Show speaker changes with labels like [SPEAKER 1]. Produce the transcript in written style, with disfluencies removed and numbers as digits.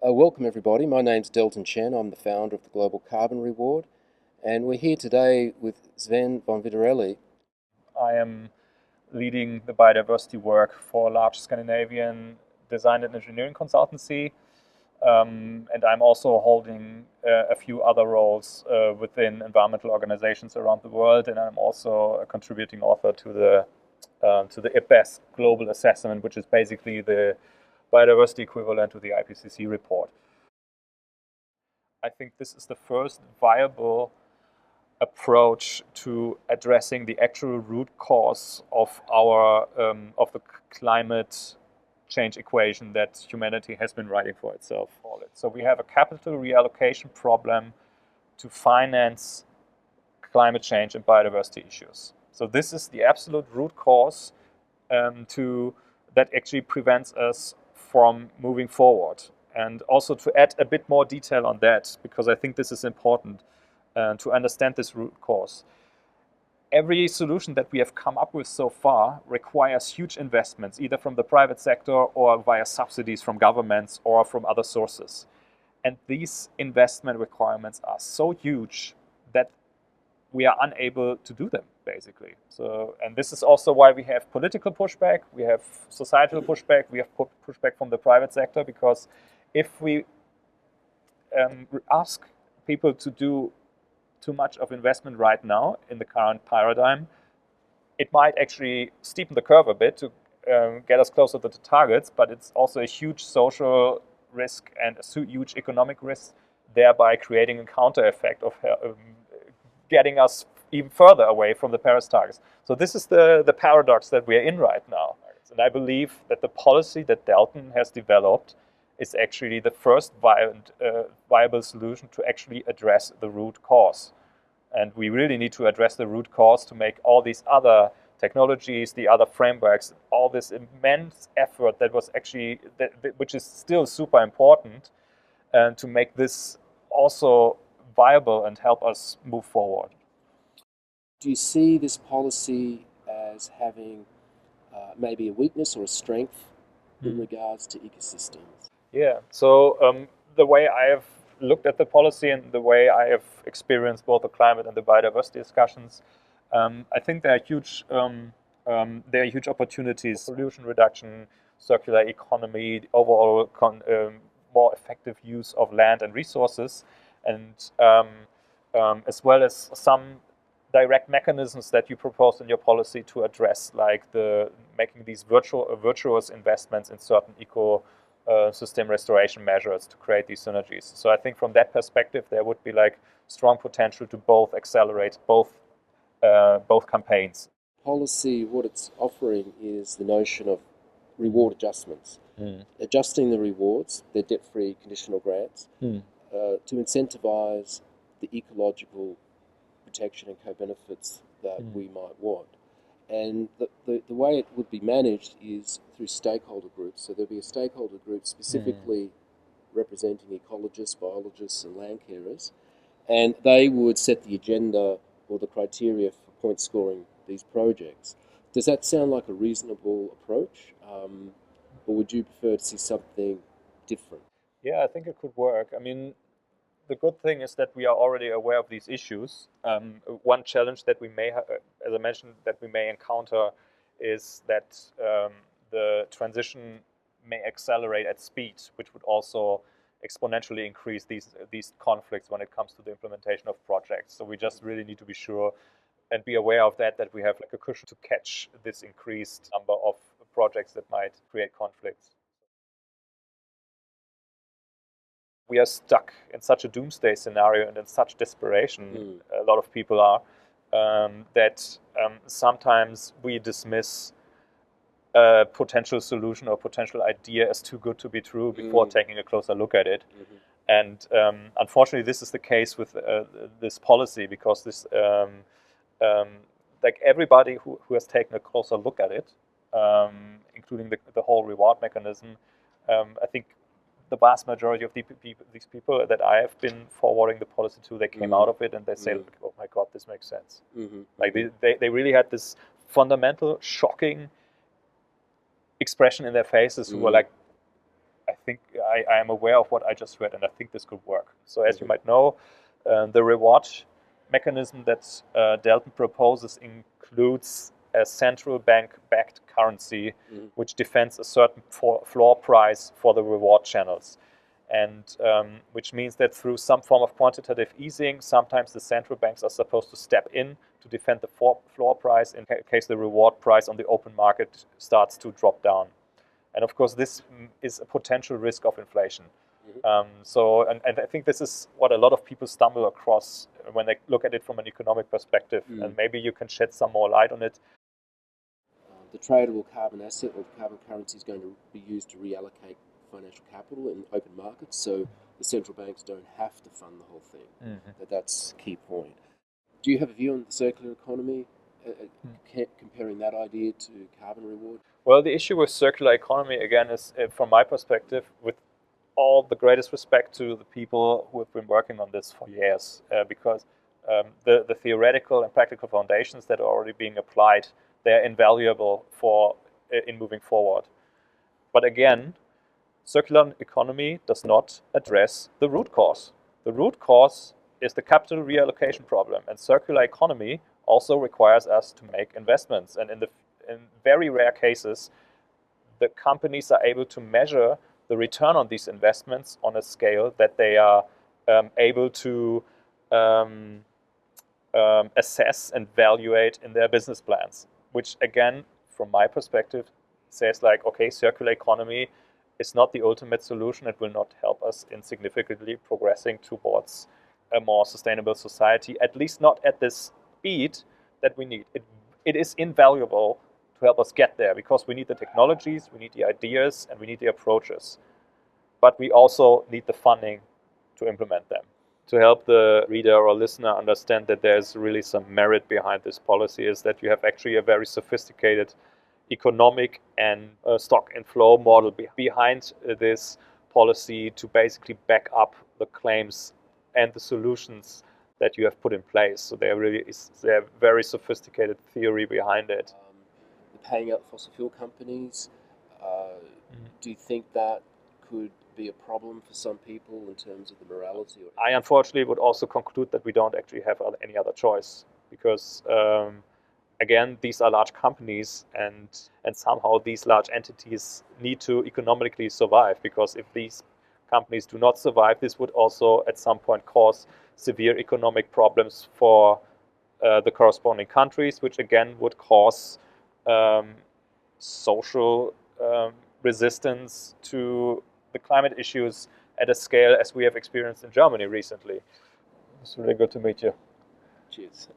[SPEAKER 1] Welcome everybody, my name's Delton Chen, I'm the founder of the Global Carbon Reward, and we're here today with Sven von Vittorelli.
[SPEAKER 2] I am leading the biodiversity work for a large Scandinavian design and engineering consultancy, and I'm also holding a few other roles within environmental organizations around the world, and I'm also a contributing author to the IPBES global assessment, which is basically the biodiversity equivalent to the IPCC report. I think this is the first viable approach to addressing the actual root cause of of the climate change equation that humanity has been writing for itself. So we have a capital reallocation problem to finance climate change and biodiversity issues. So this is the absolute root cause that actually prevents us from moving forward. And also to add a bit more detail on that, because I think this is important to understand this root cause. Every solution that we have come up with so far requires huge investments, either from the private sector or via subsidies from governments or from other sources. And these investment requirements are so huge that we are unable to do them, basically. And this is also why we have political pushback, we have societal pushback, we have pushback from the private sector, because if we ask people to do too much of investment right now in the current paradigm, it might actually steepen the curve a bit to get us closer to the targets, but it's also a huge social risk and a huge economic risk, thereby creating a counter effect of getting us even further away from the Paris targets. So this is the paradox that we're in right now. And I believe that the policy that Delton has developed is actually the first viable solution to actually address the root cause. And we really need to address the root cause to make all these other technologies, the other frameworks, all this immense effort that was actually, which is still super important, and to make this also viable and help us move forward.
[SPEAKER 1] Do you see this policy as having maybe a weakness or a strength in regards to ecosystems?
[SPEAKER 2] Yeah, so the way I have looked at the policy and the way I have experienced both the climate and the biodiversity discussions, I think there are huge opportunities: pollution reduction, circular economy, overall more effective use of land and resources, and as well as some direct mechanisms that you propose in your policy to address, like making these virtuous investments in certain ecosystem restoration measures to create these synergies. So I think from that perspective, there would be like strong potential to both accelerate both campaigns.
[SPEAKER 1] Policy, what it's offering is the notion of reward adjustments. Adjusting the rewards, they're debt-free conditional grants, to incentivize the ecological protection and co-benefits that we might want. And the way it would be managed is through stakeholder groups. So there'll be a stakeholder group specifically representing ecologists, biologists and land carers, and they would set the agenda or the criteria for point scoring these projects. Does that sound like a reasonable approach, or would you prefer to see something different?
[SPEAKER 2] Yeah, I think it could work. I mean, the good thing is that we are already aware of these issues. One challenge that we may, as I mentioned, that we may encounter is that the transition may accelerate at speed, which would also exponentially increase these conflicts when it comes to the implementation of projects. So we just really need to be sure and be aware of that we have like a cushion to catch this increased number of projects that might create conflicts. We are stuck in such a doomsday scenario and in such desperation, a lot of people are, that sometimes we dismiss a potential solution or potential idea as too good to be true before taking a closer look at it. And unfortunately, this is the case with this policy, because this, like everybody who has taken a closer look at it, including the whole reward mechanism, I think the vast majority of these people that I have been forwarding the policy to, they came out of it and they say, like, oh my God, this makes sense. Like they really had this fundamental, shocking expression in their faces who were like, I think I am aware of what I just read, and I think this could work. So as you might know, the reward mechanism that Delton proposes includes a central bank-backed currency which defends a certain floor price for the reward channels. And which means that through some form of quantitative easing, sometimes the central banks are supposed to step in to defend the floor price in case the reward price on the open market starts to drop down. And of course, this is a potential risk of inflation. And I think this is what a lot of people stumble across when they look at it from an economic perspective. And maybe you can shed some more light on it.
[SPEAKER 1] The tradable carbon asset or carbon currency is going to be used to reallocate financial capital in open markets, so the central banks don't have to fund the whole thing. That's a key point. Do you have a view on the circular economy, comparing that idea to carbon reward?
[SPEAKER 2] Well, the issue with circular economy, again, is, from my perspective, with all the greatest respect to the people who have been working on this for years, because the theoretical and practical foundations that are already being applied, they're invaluable in moving forward. But again, circular economy does not address the root cause. The root cause is the capital reallocation problem, and circular economy also requires us to make investments. And in very rare cases, the companies are able to measure the return on these investments on a scale that they are able to assess and evaluate in their business plans, which again, from my perspective, says like, okay, circular economy is not the ultimate solution. It will not help us in significantly progressing towards a more sustainable society, at least not at the speed that we need. It is invaluable to help us get there because we need the technologies, we need the ideas, and we need the approaches. But we also need the funding to implement them. To help the reader or listener understand that there's really some merit behind this policy is that you have actually a very sophisticated economic and stock and flow model behind this policy to basically back up the claims and the solutions that you have put in place. So there really is a very sophisticated theory behind it.
[SPEAKER 1] The paying out fossil fuel companies, do you think that could be a problem for some people in terms of the morality?
[SPEAKER 2] I unfortunately would also conclude that we don't actually have any other choice because again, these are large companies and somehow these large entities need to economically survive, because if these companies do not survive, this would also at some point cause severe economic problems for the corresponding countries, which again would cause social resistance to the climate issues at a scale as we have experienced in Germany recently. It's really good to meet you.
[SPEAKER 1] Cheers.